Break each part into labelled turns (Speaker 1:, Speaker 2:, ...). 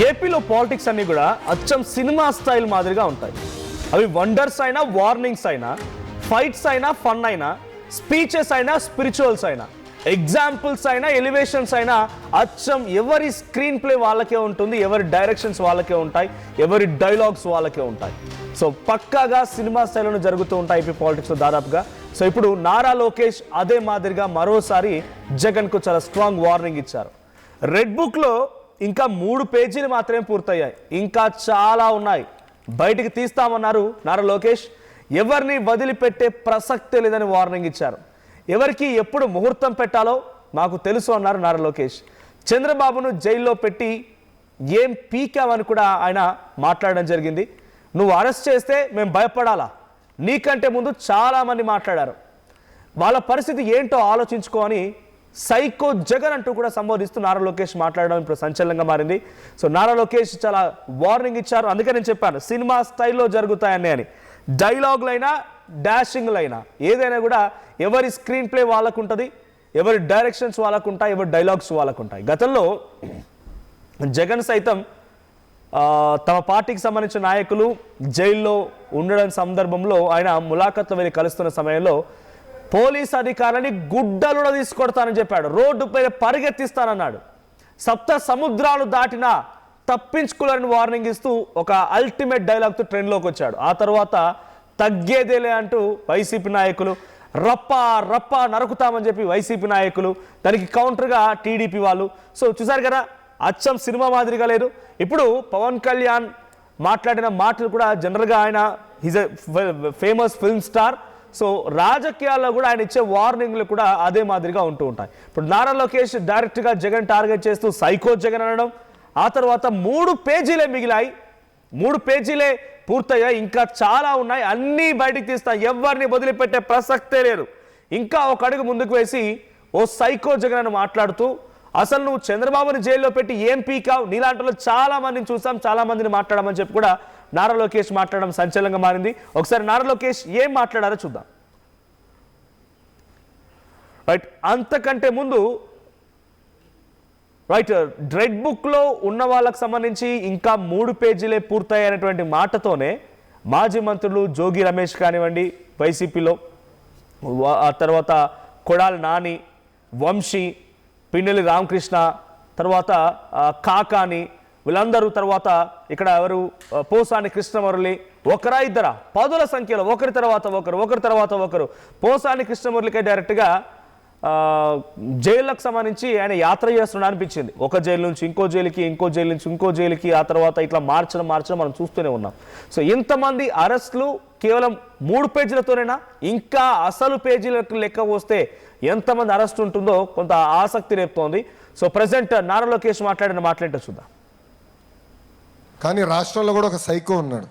Speaker 1: ఏపీలో పాలిటిక్స్ అన్ని కూడా అచ్చం సినిమా స్టైల్ మాదిరిగా ఉంటాయి. అవి వండర్స్ అయినా, వార్నింగ్స్ అయినా, ఫైట్స్ అయినా, ఫన్ అయినా, స్పీచెస్ అయినా, స్పిరిచువల్స్ అయినా, ఎగ్జాంపుల్స్ అయినా, ఎలివేషన్స్ అయినా అచ్చం ఎవరి స్క్రీన్ ప్లే వాళ్ళకే ఉంటుంది, ఎవరి డైరెక్షన్స్ వాళ్ళకే ఉంటాయి, ఎవరి డైలాగ్స్ వాళ్ళకే ఉంటాయి. సో పక్కాగా సినిమా స్టైల్లో జరుగుతూ ఉంటాయి ఏపీ పాలిటిక్స్లో దాదాపుగా. సో ఇప్పుడు నారా లోకేష్ అదే మాదిరిగా మరోసారి జగన్కు చాలా స్ట్రాంగ్ వార్నింగ్ ఇచ్చారు. రెడ్ బుక్లో ఇంకా 3 పేజీలు మాత్రమే పూర్తయ్యాయి, ఇంకా చాలా ఉన్నాయి, బయటికి తీస్తామన్నారు నారా లోకేష్. ఎవరిని వదిలిపెట్టే ప్రసక్తే లేదని వార్నింగ్ ఇచ్చారు. ఎవరికి ఎప్పుడు ముహూర్తం పెట్టాలో మాకు తెలుసు అన్నారు నారా లోకేష్. చంద్రబాబును జైల్లో పెట్టి ఏం పీకావని కూడా ఆయన మాట్లాడడం జరిగింది. నువ్వు అరెస్ట్ చేస్తే మేము భయపడాలా? నీకంటే ముందు చాలామంది మాట్లాడారు, వాళ్ళ పరిస్థితి ఏంటో ఆలోచించుకో అని సైకో జగన్ అంటూ కూడా సంబోధిస్తూ నారా లోకేష్ మాట్లాడడం ఇప్పుడు సంచలనంగా మారింది. సో నారా లోకేష్ చాలా వార్నింగ్ ఇచ్చారు. అందుకే నేను చెప్పాను సినిమా స్టైల్లో జరుగుతాయని అని. డైలాగులైనా, డాషింగ్లైనా, ఏదైనా కూడా ఎవరి స్క్రీన్ ప్లే వాళ్ళకు ఉంటుంది, ఎవరి డైరెక్షన్స్ వాళ్ళకు ఉంటాయి, ఎవరి డైలాగ్స్ వాళ్ళకు ఉంటాయి. గతంలో జగన్ సైతం తమ పార్టీకి సంబంధించిన నాయకులు జైల్లో ఉండడం సందర్భంలో ఆయన ములాఖత్లో వెళ్ళి కలుస్తున్న సమయంలో పోలీస్ అధికారులని గుడ్డలుడ తీసుకొడతానని చెప్పాడు, రోడ్డు పైన పరిగెత్తిస్తానన్నాడు. సప్త సముద్రాలు దాటినా తప్పించుకోలేని వార్నింగ్ ఇస్తూ ఒక అల్టిమేట్ డైలాగ్తో ట్రెండ్లోకి వచ్చాడు. ఆ తర్వాత తగ్గేదేలే అంటూ వైసీపీ నాయకులు రప్పా రప్పా నరుకుతామని చెప్పి వైసీపీ నాయకులు, దానికి కౌంటర్గా టీడీపీ వాళ్ళు. సో చూసారు కదా, అచ్చం సినిమా మాదిరిగా లేదు. ఇప్పుడు పవన్ కళ్యాణ్ మాట్లాడిన మాటలు కూడా జనరల్గా ఆయన is a famous film star. So రాజకీయాల్లో కూడా ఆయన ఇచ్చే వార్నింగ్లు కూడా అదే మాదిరిగా ఉంటూ ఉంటాయి. ఇప్పుడు నారా లోకేష్ డైరెక్ట్గా జగన్ టార్గెట్ చేస్తూ సైకో జగన్ అనడం, ఆ తర్వాత 3 పేజీలే మిగిలాయి, 3 పేజీలే పూర్తయ్యాయి, ఇంకా చాలా ఉన్నాయి, అన్నీ బయటికి తీస్తా, ఎవరిని వదిలిపెట్టే ప్రసక్తే లేదు. ఇంకా ఒక అడుగు ముందుకు వేసి ఓ సైకో జగన్ అని మాట్లాడుతూ అసలు నువ్వు చంద్రబాబుని జైల్లో పెట్టి ఏం పీకావు, నీలాంటి చాలా మందిని చూసాం, చాలా మందిని మాట్లాడమని చెప్పి కూడా నారా లోకేష్ మాట్లాడడం సంచలనంగా మారింది. ఒకసారి నారా లోకేష్ ఏం మాట్లాడారో చూద్దాం. రైట్, అంతకంటే ముందు రైట్, రెడ్ బుక్లో ఉన్న వాళ్ళకు సంబంధించి ఇంకా 3 పేజీలే పూర్తయ్యేటువంటి మాటతోనే మాజీ మంత్రులు జోగి రమేష్ కానివ్వండి వైసీపీలో, ఆ తర్వాత కొడాలి నాని, వంశీ, పిన్నెల్లి రామకృష్ణ, తర్వాత కాకాని, వీళ్ళందరూ, తర్వాత ఇక్కడ ఎవరు పోసాని కృష్ణమురళి, ఒకరా ఇద్దరా, 10ల సంఖ్యలో ఒకరి తర్వాత ఒకరు పోసాని కృష్ణమురళికే డైరెక్ట్గా జైళ్ళకు సంబంధించి ఆయన యాత్ర చేస్తున్నాడు అనిపించింది. ఒక జైలు నుంచి ఇంకో జైలుకి, ఇంకో జైలు నుంచి ఇంకో జైలుకి, ఆ తర్వాత ఇట్లా మార్చడం మనం చూస్తూనే ఉన్నాం. సో ఇంతమంది అరెస్టులు కేవలం 3 పేజీలతోనేనా? ఇంకా అసలు పేజీలకు లెక్క వస్తే ఎంతమంది అరెస్ట్ ఉంటుందో కొంత ఆసక్తి రేపుతోంది. సో ప్రజెంట్ నారా లోకేష్ మాట్లాడిన మాట్లాంటో చూద్దాం.
Speaker 2: కానీ రాష్ట్రంలో కూడా ఒక సైకో ఉన్నాడు.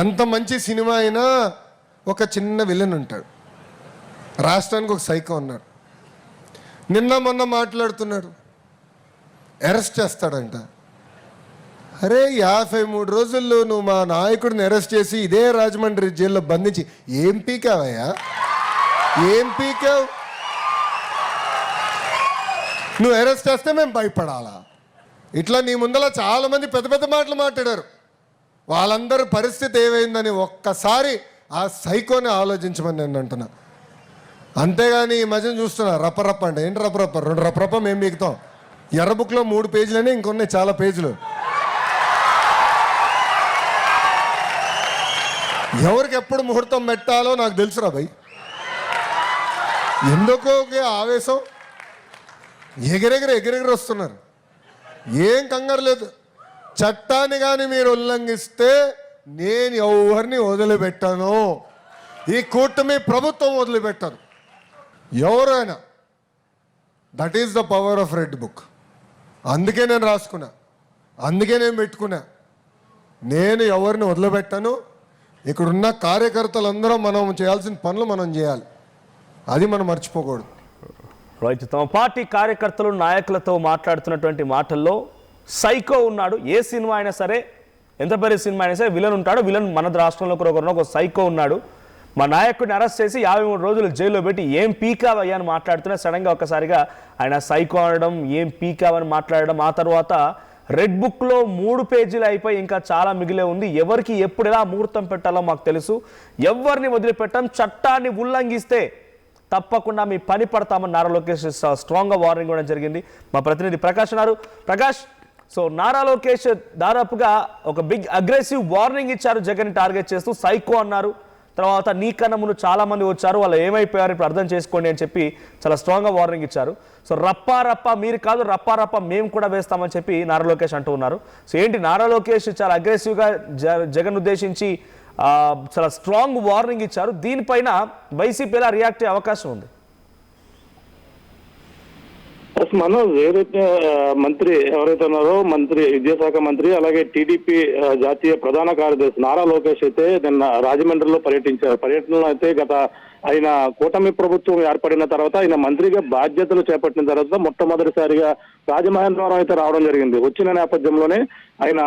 Speaker 2: ఎంత మంచి సినిమా అయినా ఒక చిన్న విలన్ ఉంటాడు. రాష్ట్రానికి ఒక సైకో ఉన్నాడు. నిన్న మొన్న మాట్లాడుతున్నాడు, అరెస్ట్ చేస్తాడంట. అరే 53 రోజుల్లో నువ్వు మా నాయకుడిని అరెస్ట్ చేసి ఇదే రాజమండ్రి జైల్లో బంధించి ఏం పీకావయ్యా? ఏం పీకావు? నువ్వు అరెస్ట్ చేస్తే మేము భయపడాలా? ఇట్లా నీ ముందర చాలామంది పెద్ద పెద్ద మాటలు మాట్లాడారు. వాళ్ళందరి పరిస్థితి ఏమైందని ఒక్కసారి ఆ సైకోని ఆలోచించమని నేను అంటున్నా. అంతేగాని ఈ మధ్యన చూస్తున్నా రప్పరప్ప అంటే ఏంటి రప్పరప్ప? 2 రప్పరప్ప మేము మిగుతాం. ఎర్ర బుక్లో 3 పేజీలనే, ఇంకొన్నాయి చాలా పేజీలు. ఎవరికి ఎప్పుడు ముహూర్తం పెట్టాలో నాకు తెలుసురా భయ్. ఎందుకో ఆవేశం, ఎగిరెగిరి వస్తున్నారు. ఏం కంగారు లేదు. చట్టాన్ని కానీ మీరు ఉల్లంఘిస్తే నేను ఎవరిని వదిలిపెట్టాను, ఈ కూటమి ప్రభుత్వం వదిలిపెట్టాను, ఎవరైనా. That is the power of red book. అందుకే నేను రాసుకున్నా, అందుకే నేను పెట్టుకున్నా. నేను ఎవరిని వదిలిపెట్టాను. ఇక్కడున్న కార్యకర్తలందరం మనం చేయాల్సిన పనులు మనం చేయాలి, అది మనం మర్చిపోకూడదు.
Speaker 1: రైట్, తమ పార్టీ కార్యకర్తలు నాయకులతో మాట్లాడుతున్నటువంటి మాటల్లో సైకో ఉన్నాడు. ఏ సినిమా అయినా సరే, ఎంత పెద్ద సినిమా అయినా సరే విలన్ ఉంటాడు. విలన్ మన రాష్ట్రంలో ఒక సైకో ఉన్నాడు. మా నాయకుడిని అరెస్ట్ చేసి 53 రోజులు జైల్లో పెట్టి ఏం పీకావయ్యా అని మాట్లాడుతున్నా సడన్గా ఒక్కసారిగా ఆయన సైకో అనడం, ఏం పీకావని మాట్లాడడం, ఆ తర్వాత రెడ్ బుక్లో 3 పేజీలు అయిపోయి ఇంకా చాలా మిగిలే ఉంది. ఎవరికి ఎప్పుడు ఎలా ముహూర్తం పెట్టాలో మాకు తెలుసు. ఎవరిని వదిలిపెట్టాం. చట్టాన్ని ఉల్లంఘిస్తే తప్పకుండా మీ పని పడతామని నారా లోకేష్ స్ట్రాంగ్గా వార్నింగ్ ఇవ్వడం జరిగింది. మా ప్రతినిధి ప్రకాష్ ఉన్నారు. ప్రకాష్, సో నారా లోకేష్ దాదాపుగా ఒక బిగ్ అగ్రెసివ్ వార్నింగ్ ఇచ్చారు జగన్ టార్గెట్ చేస్తూ. సైకో అన్నారు. తర్వాత నీకన్నా ముందు చాలా మంది వచ్చారు, వాళ్ళు ఏమైపోయారు ఇప్పుడు అర్థం చేసుకోండి అని చెప్పి చాలా స్ట్రాంగ్గా వార్నింగ్ ఇచ్చారు. సో రప్పా మీరు కాదు, రప్పా మేము కూడా వేస్తామని చెప్పి నారా లోకేష్ అంటూ ఉన్నారు. సో ఏంటి నారా లోకేష్ చాలా అగ్రెసివ్గా జగన్ ఉద్దేశించి చాలా స్ట్రాంగ్ వార్నింగ్ ఇచ్చారు. దీనిపైన వైసీపీ ఎలా రియాక్ట్ అయ్యే అవకాశం ఉంది?
Speaker 3: మనోజ్, ఏదైతే మంత్రి ఎవరైతే ఉన్నారో మంత్రి విద్యాశాఖ మంత్రి అలాగే టీడీపీ జాతీయ ప్రధాన కార్యదర్శి నారా లోకేష్ అయితే నిన్న రాజమండ్రిలో పర్యటించారు. పర్యటనలో అయితే ఆయన కూటమి ప్రభుత్వం ఏర్పడిన తర్వాత ఆయన మంత్రిగా బాధ్యతలు చేపట్టిన తర్వాత మొట్టమొదటిసారిగా రాజమహేంద్రవరం అయితే రావడం జరిగింది. వచ్చిన నేపథ్యంలోనే ఆయన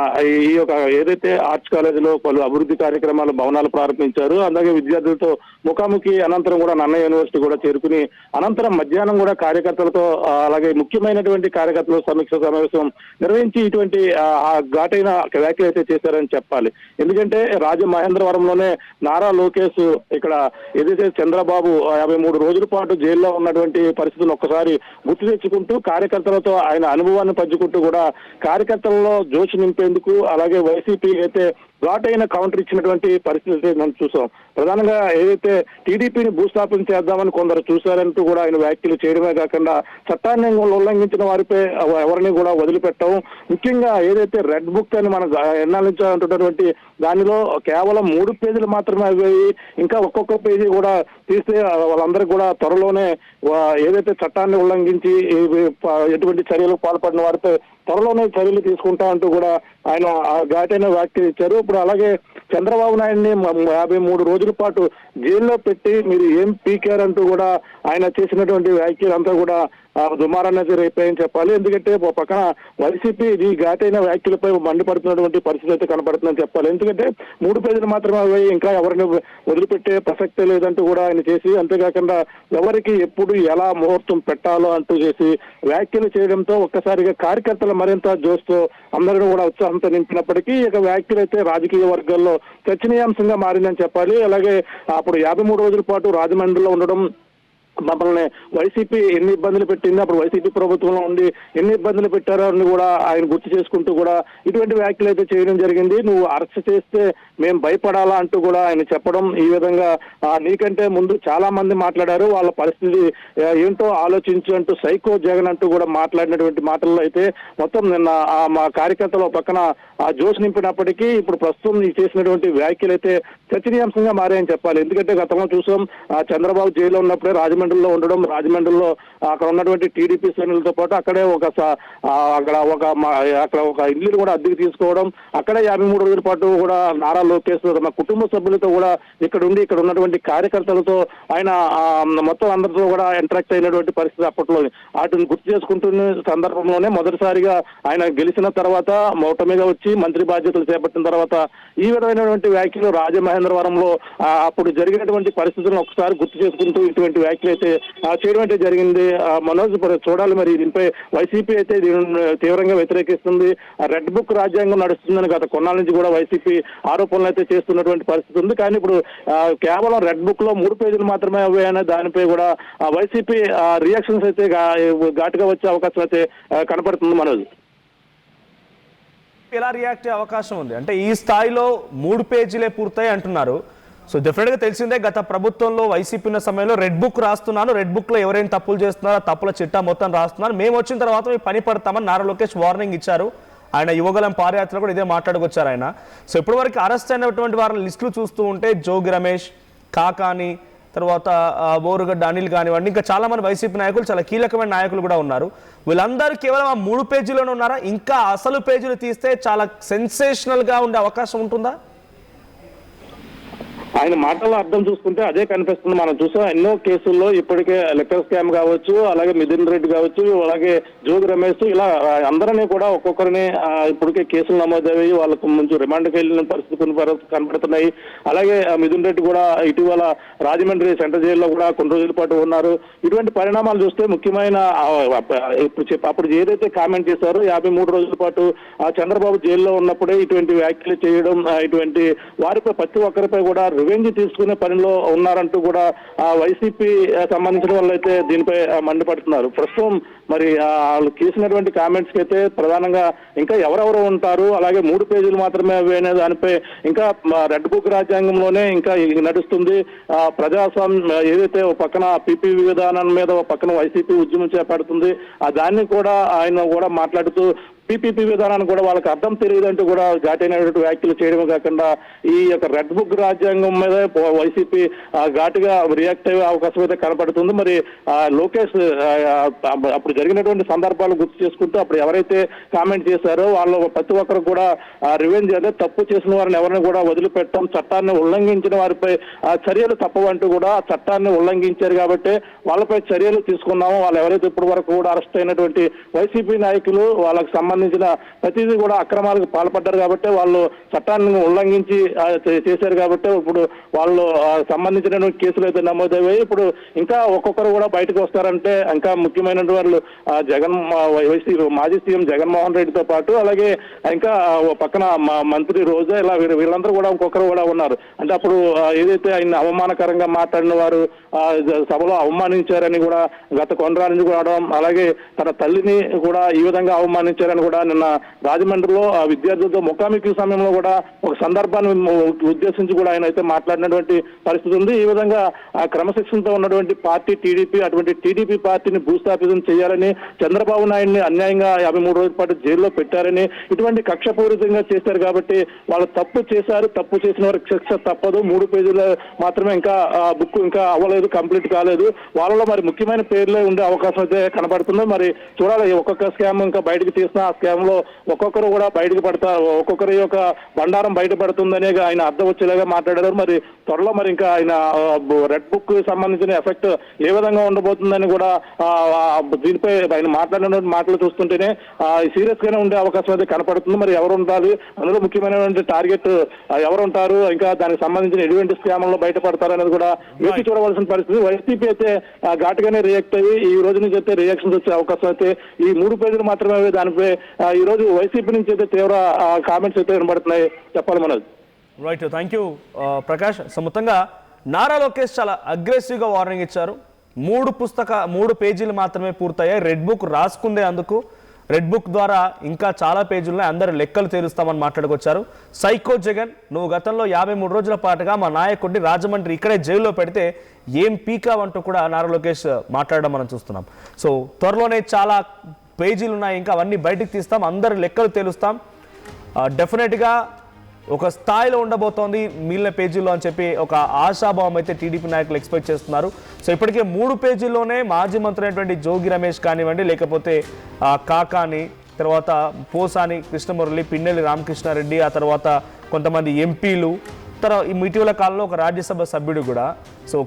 Speaker 3: ఈ యొక్క ఏదైతే ఆర్ట్స్ కాలేజీలో పలు అభివృద్ధి కార్యక్రమాలు భవనాలు ప్రారంభించారు. అలాగే విద్యార్థులతో ముఖాముఖి అనంతరం కూడా నన్నయ్య యూనివర్సిటీ కూడా చేరుకుని అనంతరం మధ్యాహ్నం కూడా కార్యకర్తలతో అలాగే ముఖ్యమైనటువంటి కార్యకర్తలు సమీక్ష సమావేశం నిర్వహించి ఇటువంటి ఘాటైన వ్యాఖ్యలు అయితే చేశారని చెప్పాలి. ఎందుకంటే రాజమహేంద్రవరంలోనే నారా లోకేష్ ఇక్కడ ఏదైతే చంద్రబాబు 53 రోజుల పాటు జైల్లో ఉన్నటువంటి పరిస్థితులను ఒక్కసారి గుర్తు తెచ్చుకుంటూ కార్యకర్తలతో ఆయన అనుభవాన్ని పంచుకుంటూ కూడా కార్యకర్తలలో జోష్ నింపేందుకు అలాగే వైసీపీ అయితే ఘాటైన కౌంటర్ ఇచ్చినటువంటి పరిస్థితి మనం చూసాం. ప్రధానంగా ఏదైతే టీడీపీని భూస్థాపన చేద్దామని కొందరు చూశారంటూ కూడా ఆయన వ్యాఖ్యలు చేయడమే కాకుండా చట్టాన్ని ఉల్లంఘించిన వారిపై ఎవరిని కూడా వదిలిపెట్టడం, ముఖ్యంగా ఏదైతే రెడ్ బుక్ అని మనం ఎన్నాలించాలంటున్నటువంటి దానిలో కేవలం 3 పేజీలు మాత్రమే అయ్యాయి. ఇంకా ఒక్కొక్క పేజీ కూడా తీస్తే వాళ్ళందరికీ కూడా త్వరలోనే ఏదైతే చట్టాన్ని ఉల్లంఘించి ఎటువంటి చర్యలకు పాల్పడిన వారిపై త్వరలోనే చర్యలు తీసుకుంటా అంటూ కూడా ఆయన ఘాటైన వ్యాఖ్యలు ఇచ్చారు. ఇప్పుడు అలాగే చంద్రబాబు నాయుడిని 53 రోజుల పాటు జైల్లో పెట్టి మీరు ఏం పీకారంటూ కూడా ఆయన చేసినటువంటి వ్యాఖ్యలు అంతా కూడా దుమారాన్ని రేపాయని చెప్పాలి. ఎందుకంటే ఒక పక్కన వైసీపీ ఈ ఘాటైన వ్యాఖ్యలపై మండిపడుతున్నటువంటి పరిస్థితి అయితే కనపడుతుందని చెప్పాలి. ఎందుకంటే 3 పేజీలు మాత్రమే అవి ఇంకా ఎవరిని వదిలిపెట్టే ప్రసక్తే లేదంటూ కూడా ఆయన చేసి, అంతేకాకుండా ఎవరికి ఎప్పుడు ఎలా ముహూర్తం పెట్టాలో అంటూ చేసి వ్యాఖ్యలు చేయడంతో ఒక్కసారిగా కార్యకర్తలు మరింత జోస్తో అందరినీ కూడా ఉత్సాహంతో నింపినప్పటికీ ఇక వ్యాఖ్యలు అయితే రాజకీయ వర్గాల్లో చర్చనీయాంశంగా మారిందని చెప్పాలి. అలాగే అప్పుడు 53 రోజుల పాటు రాజమండ్రిలో ఉండడం మమ్మల్ని వైసీపీ ఎన్ని ఇబ్బందులు పెట్టింది, అప్పుడు వైసీపీ ప్రభుత్వంలో ఉండి ఎన్ని ఇబ్బందులు పెట్టారో అని కూడా ఆయన గుర్తు చేసుకుంటూ కూడా ఇటువంటి వ్యాఖ్యలు అయితే చేయడం జరిగింది. నువ్వు అరెస్ట్ చేస్తే మేము భయపడాలా అంటూ కూడా ఆయన చెప్పడం, ఈ విధంగా నీకంటే ముందు చాలా మంది మాట్లాడారు, వాళ్ళ పరిస్థితి ఏంటో ఆలోచించు అంటూ సైకో జగన్ అంటూ కూడా మాట్లాడినటువంటి మాటల్లో అయితే మొత్తం నిన్న మా కార్యకర్తలు పక్కన జోష్ నింపినప్పటికీ ఇప్పుడు ప్రస్తుతం చేసినటువంటి వ్యాఖ్యలు అయితే చర్చనీయాంశంగా మారాయని చెప్పాలి. ఎందుకంటే గతంలో చూసాం చంద్రబాబు జైల్లో ఉన్నప్పుడే రాజమండ్రిలో ఉండడం, రాజమండ్రిలో అక్కడ ఉన్నటువంటి టీడీపీ శ్రేణులతో పాటు అక్కడే అక్కడ ఒక ఇల్లు కూడా అద్దెకి తీసుకోవడం, అక్కడే 53 రోజుల పాటు కూడా నారా లోకేష్ తమ కుటుంబ సభ్యులతో కూడా ఇక్కడ ఉన్నటువంటి కార్యకర్తలతో ఆయన మొత్తం అందరితో కూడా ఇంటరాక్ట్ అయినటువంటి పరిస్థితి అప్పట్లో. వాటిని గుర్తు చేసుకుంటున్న సందర్భంలోనే మొదటిసారిగా ఆయన గెలిచిన తర్వాత ఓటమిగా వచ్చి మంత్రి బాధ్యతలు చేపట్టిన తర్వాత ఈ విధమైనటువంటి వ్యాఖ్యలు రాజమహేంద్రవరంలో అప్పుడు జరిగినటువంటి పరిస్థితులను ఒకసారి గుర్తు చేసుకుంటూ ఇటువంటి వ్యాఖ్యలు అయితే చేయడం అయితే జరిగింది. మనోజ్, చూడాలి మరి దీనిపై వైసీపీ అయితే తీవ్రంగా వ్యతిరేకిస్తుంది. రెడ్ బుక్ రాజ్యాంగం నడుస్తుందని గత కొన్నాళ్ళ నుంచి కూడా వైసీపీ ఆరోపణలు అయితే చేస్తున్నటువంటి పరిస్థితి ఉంది. కానీ ఇప్పుడు కేవలం రెడ్ బుక్ లో 3 పేజీలు మాత్రమే అవ్వాయనే దానిపై కూడా వైసీపీ రియాక్షన్స్ అయితే ఘాటుగా వచ్చే అవకాశం అయితే కనపడుతుంది. మనోజ్,
Speaker 1: ఎలా రియాక్ట్ అయ్యే అవకాశం ఉంది అంటే ఈ స్థాయిలో 3 పేజీలే పూర్తయి అంటున్నారు. సో డెఫినెట్గా తెలిసిందే, గత ప్రభుత్వంలో వైసీపీ ఉన్న సమయంలో రెడ్ బుక్ రాస్తున్నాను, రెడ్ బుక్లో ఎవరైనా తప్పులు చేస్తున్నారో తప్పుల చిట్టా మొత్తం రాస్తున్నారు, మేము వచ్చిన తర్వాత మీ పని పడతామని నారా లోకేష్ వార్నింగ్ ఇచ్చారు. ఆయన యువగలం పాదయాత్రలో కూడా ఇదే మాట్లాడుకొచ్చారు ఆయన. సో ఇప్పటివరకు అరెస్ట్ అయినటువంటి వారి లిస్టులు చూస్తూ ఉంటే జోగి రమేష్, కాకాని, తర్వాత బోరుగడ్డ అనిల్ కానివ్వండి, ఇంకా చాలా మంది వైసీపీ నాయకులు, చాలా కీలకమైన నాయకులు కూడా ఉన్నారు. వీళ్ళందరూ కేవలం 3 పేజీలోనే ఉన్నారా? ఇంకా అసలు పేజీలు తీస్తే చాలా సెన్సేషనల్గా ఉండే అవకాశం ఉంటుందా?
Speaker 3: ఆయన మాటల్లో అర్థం చూసుకుంటే అదే కనిపిస్తుంది. మనం చూసాం ఎన్నో కేసుల్లో ఇప్పటికే లిక్కర్ స్కామ్ కావచ్చు, అలాగే మిథున్ రెడ్డి కావచ్చు, అలాగే జోగి రమేష్, ఇలా అందరినీ కూడా ఒక్కొక్కరిని ఇప్పటికే కేసులు నమోదయ్యి వాళ్ళకు ముందు రిమాండ్కి వెళ్ళిన పరిస్థితి కనపడుతున్నాయి. అలాగే మిథున్ రెడ్డి కూడా ఇటీవల రాజమండ్రి సెంట్రల్ జైల్లో కూడా కొన్ని రోజుల పాటు ఉన్నారు. ఇటువంటి పరిణామాలు చూస్తే ముఖ్యమైన అప్పుడు ఏదైతే కామెంట్ చేశారో 53 రోజుల పాటు చంద్రబాబు జైల్లో ఉన్నప్పుడే ఇటువంటి వ్యాఖ్యలు చేయడం, ఇటువంటి వారిపై ప్రతి ఒక్కరిపై కూడా రివెంజ్ తీసుకునే పనిలో ఉన్నారంటూ కూడా వైసీపీ సంబంధించిన వాళ్ళు అయితే దీనిపై మండిపడుతున్నారు. ప్రస్తుతం మరి వాళ్ళు చేసినటువంటి కామెంట్స్ కి అయితే ప్రధానంగా ఇంకా ఎవరెవరు ఉంటారు, అలాగే 3 పేజీలు మాత్రమే అనే దానిపై ఇంకా రెడ్ బుక్ రాజ్యాంగంలోనే ఇంకా నడుస్తుంది. ప్రజాస్వామ్యం ఏదైతే ఒక పక్కన పీపీ విధానం మీద ఒక పక్కన వైసీపీ ఉద్యమం చేపడుతుంది, దాన్ని కూడా ఆయన కూడా మాట్లాడుతూ పీపీపీ విధానాన్ని కూడా వాళ్ళకి అర్థం తెలియదంటూ కూడా ఘాటైనటువంటి వ్యాఖ్యలు చేయడమే కాకుండా ఈ యొక్క రెడ్ బుక్ రాజ్యాంగం మీద వైసీపీ ఘాటుగా రియాక్ట్ అయ్యే అవకాశం అయితే కనపడుతుంది. మరి లోకేష్ అప్పుడు జరిగినటువంటి సందర్భాలు గుర్తు చేసుకుంటూ అప్పుడు ఎవరైతే కామెంట్ చేశారో వాళ్ళు ప్రతి ఒక్కరు కూడా రివెంజ్ అంటే తప్పు చేసిన వారిని ఎవరిని కూడా వదిలిపెట్టడం, చట్టాన్ని ఉల్లంఘించిన వారిపై చర్యలు తప్పవంటూ కూడా చట్టాన్ని ఉల్లంఘించారు కాబట్టి వాళ్ళపై చర్యలు తీసుకున్నాము. వాళ్ళు ఎవరైతే ఇప్పటి వరకు కూడా అరెస్ట్ అయినటువంటి వైసీపీ నాయకులు వాళ్ళకి సంబంధించిన ప్రతిదీ కూడా అక్రమాలకు పాల్పడ్డారు కాబట్టి వాళ్ళు చట్టాన్ని ఉల్లంఘించి చేశారు కాబట్టి ఇప్పుడు వాళ్ళు సంబంధించిన కేసులు అయితే నమోదయ్యాయి. ఇప్పుడు ఇంకా ఒక్కొక్కరు కూడా బయటకు వస్తారంటే ఇంకా ముఖ్యమైన వాళ్ళు మాజీ సీఎం జగన్మోహన్ రెడ్డితో పాటు అలాగే ఇంకా పక్కన మంత్రి రోజా, ఇలా వీళ్ళందరూ కూడా ఇంకొకరు కూడా ఉన్నారు. అంటే అప్పుడు ఏదైతే ఆయన అవమానకరంగా మాట్లాడిన వారు సభలో అవమానించారని కూడా గత కొండరా నుంచి కూడా, అలాగే తన తల్లిని కూడా ఈ విధంగా అవమానించారని కూడా నిన్న రాజమండ్రిలో విద్యార్థులతో ముఖాముఖి సమయంలో కూడా ఒక సందర్భాన్ని ఉద్దేశించి కూడా ఆయన అయితే మాట్లాడినటువంటి పరిస్థితి ఉంది. ఈ విధంగా క్రమశిక్షణతో ఉన్నటువంటి పార్టీ టీడీపీ, అటువంటి టీడీపీ పార్టీని భూస్థాపితం చేయాలని, చంద్రబాబు నాయుడిని అన్యాయంగా 53 రోజుల పాటు జైల్లో పెట్టారని, ఇటువంటి కక్షపూరితంగా చేశారు కాబట్టి వాళ్ళు తప్పు చేశారు, తప్పు చేసిన వారికి శిక్ష తప్పదు. 3 పేజీలు మాత్రమే ఇంకా బుక్ ఇంకా అవ్వలేదు, కంప్లీట్ కాలేదు. వాళ్ళలో మరి ముఖ్యమైన పేర్లే ఉండే అవకాశం అయితే కనబడుతుంది. మరి చూడాలి, ఒక్కొక్క స్కామ్ ఇంకా బయటకు తీసిన ఆ స్కామ్ లో ఒక్కొక్కరు కూడా బయటకు పడతారు, ఒక్కొక్కరి యొక్క బండారం బయటపడుతుందనే ఆయన అర్థం వచ్చేలాగా మాట్లాడారు. మరి త్వరలో మరి ఇంకా ఆయన రెడ్ బుక్ సంబంధించిన ఎఫెక్ట్ ఏ విధంగా ఉండబోతుందని కూడా దీనిపై ఆయన మాట్లాడిన మాటలు చూస్తుంటేనే సీరియస్ గానే ఉండే అవకాశం అయితే కనపడుతుంది. మరి ఎవరు ఉండాలి, అందులో ముఖ్యమైనటువంటి టార్గెట్ ఎవరు ఉంటారు, ఇంకా దానికి సంబంధించిన ఎటువంటి స్కామ్లో బయటపడతారు అనేది కూడా వేచి చూడవలసిన పరిస్థితి. వైసీపీ అయితే ఘాటుగానే రియాక్ట్ అయ్యి ఈ రోజు నుంచి అయితే రియాక్షన్స్ వచ్చే అవకాశం అయితే ఈ 3 పేజీలు మాత్రమే దానిపై ఈ రోజు వైసీపీ నుంచి అయితే తీవ్ర కామెంట్స్ అయితే వినబడుతున్నాయి. చెప్పాలి Manoj.
Speaker 1: Right, thank you Prakash. So మొత్తంగా నారా లోకేష్ చాలా అగ్రెసివ్గా వార్నింగ్ ఇచ్చారు. 3 పేజీలు మాత్రమే పూర్తయ్యాయి. రెడ్ బుక్ రాసుకుందే అందుకు. రెడ్ బుక్ ద్వారా ఇంకా చాలా పేజీలున్నాయి, అందరు లెక్కలు తేలుస్తామని మాట్లాడుకొచ్చారు. సైకో జగన్, నువ్వు గతంలో 53 రోజుల పాటుగా మా నాయకుడిని రాజమండ్రి ఇక్కడే జైల్లో పెడితే ఏం పీకావంటూ కూడా నారా లోకేష్ మాట్లాడడం మనం చూస్తున్నాం. సో త్వరలోనే చాలా పేజీలు ఉన్నాయి, ఇంకా అవన్నీ బయటికి తీస్తాం, అందరు లెక్కలు తేలుస్తాం. డెఫినెట్గా ఒక స్థాయిలో ఉండబోతోంది మిగిలిన పేజీల్లో అని చెప్పి ఒక ఆశాభావం అయితే టీడీపీ నాయకులు ఎక్స్పెక్ట్ చేస్తున్నారు. సో ఇప్పటికే 3 పేజీల్లోనే మాజీ మంత్రి అయినటువంటి జోగి రమేష్ కానివ్వండి, లేకపోతే కాకాని, తర్వాత పోసాని కృష్ణమురళి, పిన్నెల్లి రామకృష్ణారెడ్డి, ఆ తర్వాత కొంతమంది ఎంపీలు, ఇటీవల కాలంలో ఒక రాజ్యసభ సభ్యుడు కూడా సో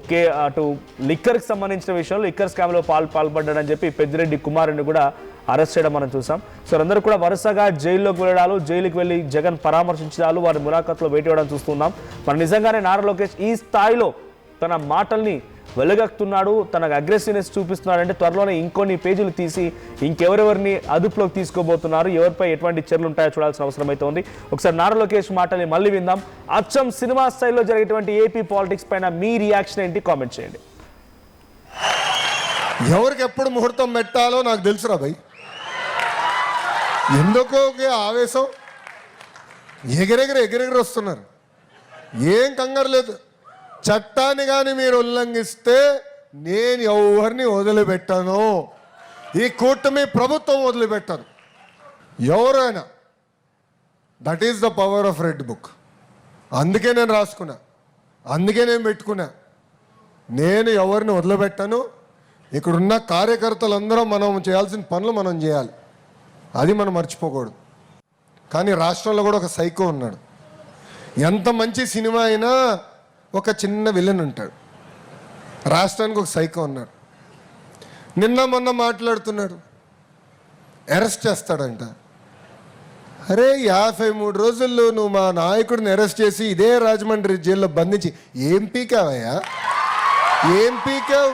Speaker 1: అటు లిక్కర్కి సంబంధించిన విషయంలో లిక్కర్ స్కామ్లో పాల్పడ్డాడని చెప్పి పెద్దిరెడ్డి కుమారుని కూడా అరెస్ట్ చేయడం మనం చూసాం. సో అందరూ కూడా వరుసగా జైల్లోకి వెళ్ళడాలు, జైలుకి వెళ్ళి జగన్ పరామర్శించడాలు, వారి ములాఖాత్లో వేయడం చూస్తున్నాం. మరి నిజంగానే నారా లోకేష్ ఈ స్థాయిలో తన మాటల్ని వెలుగక్కుతున్నాడు, తనకు అగ్రెసివ్నెస్ చూపిస్తున్నాడు అంటే త్వరలోనే ఇంకొన్ని పేజీలు తీసి ఇంకెవరెవరిని అదుపులోకి తీసుకోబోతున్నారు, ఎవరిపై ఎటువంటి చర్యలు ఉంటాయో చూడాల్సిన అవసరం అయితే ఉంది. ఒకసారి నారా లోకేష్ మాటల్ని మళ్ళీ విందాం. అచ్చం సినిమా స్థాయిలో జరిగేటువంటి ఏపీ పాలిటిక్స్ పైన మీ రియాక్షన్ ఏంటి, కామెంట్ చేయండి.
Speaker 2: ఎవరికి ఎప్పుడు ముహూర్తం పెట్టాలో నాకు తెలుసురా భయ్. ఎందుకో ఆవేశం, ఎగిరెగిరి వస్తున్నారు. ఏం కంగారు లేదు. చట్టాన్ని కానీ మీరు ఉల్లంఘిస్తే నేను ఎవరిని వదిలిపెట్టాను, ఈ కూటమి ప్రభుత్వం వదిలిపెట్టాను, ఎవరైనా. That is the power of red book. అందుకే నేను రాసుకున్నా, అందుకే నేను పెట్టుకున్నా. నేను ఎవరిని వదిలిపెట్టాను. ఇక్కడున్న కార్యకర్తలందరం మనం చేయాల్సిన పనులు మనం చేయాలి, అది మనం మర్చిపోకూడదు. కానీ రాష్ట్రంలో కూడా ఒక సైకో ఉన్నాడు. ఎంత మంచి సినిమా అయినా ఒక చిన్న విలన్ ఉంటాడు, రాష్ట్రానికి ఒక సైకో ఉన్నాడు. నిన్న మొన్న మాట్లాడుతున్నాడు, అరెస్ట్ చేస్తాడంట. అరే 53 రోజుల్లో నువ్వు మా నాయకుడిని అరెస్ట్ చేసి ఇదే రాజమండ్రి జైల్లో బంధించి ఏం పీకావయ్యా? ఏం పీకావు?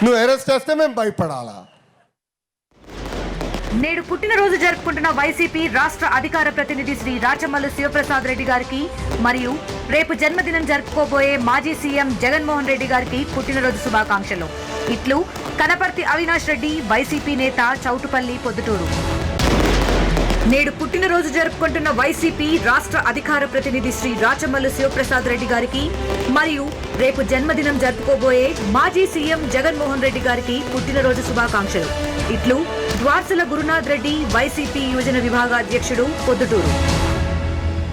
Speaker 2: నువ్వు అరెస్ట్ చేస్తే మేము భయపడాలా?
Speaker 4: నేడు పుట్టినరోజు జరుపుకుంటున్న వైసీపీ రాష్ట్ర అధికార ప్రతినిధి శ్రీ రాచమల్లు శివప్రసాద్ రెడ్డి గారికి మరియు రేపు జన్మదినం జరుపుకోబోయే మాజీ సీఎం జగన్మోహన్ రెడ్డి గారికి పుట్టినరోజు శుభాకాంక్షలు. ఇట్లు కనపర్తి అవినాష్ రెడ్డి, వైసీపీ నేత, చౌటుపల్లి, పొద్దుటూరు. నేడు పుట్టినరోజు జరుపుకుంటున్న వైసీపీ రాష్ట్ర అధికార ప్రతినిధి శ్రీ రాచమల్లు శివప్రసాద్ రెడ్డి గారికి మరియు రేపు జన్మదినం జరుపుకోబోయే మాజీ సీఎం జగన్మోహన్ రెడ్డి గారికి పుట్టినరోజు శుభాకాంక్షలు. ఇట్లు ద్వార్సల గురునాథ్ రెడ్డి, వైసీపీ యువజన విభాగ అధ్యక్షుడు, పొద్దుటూరు.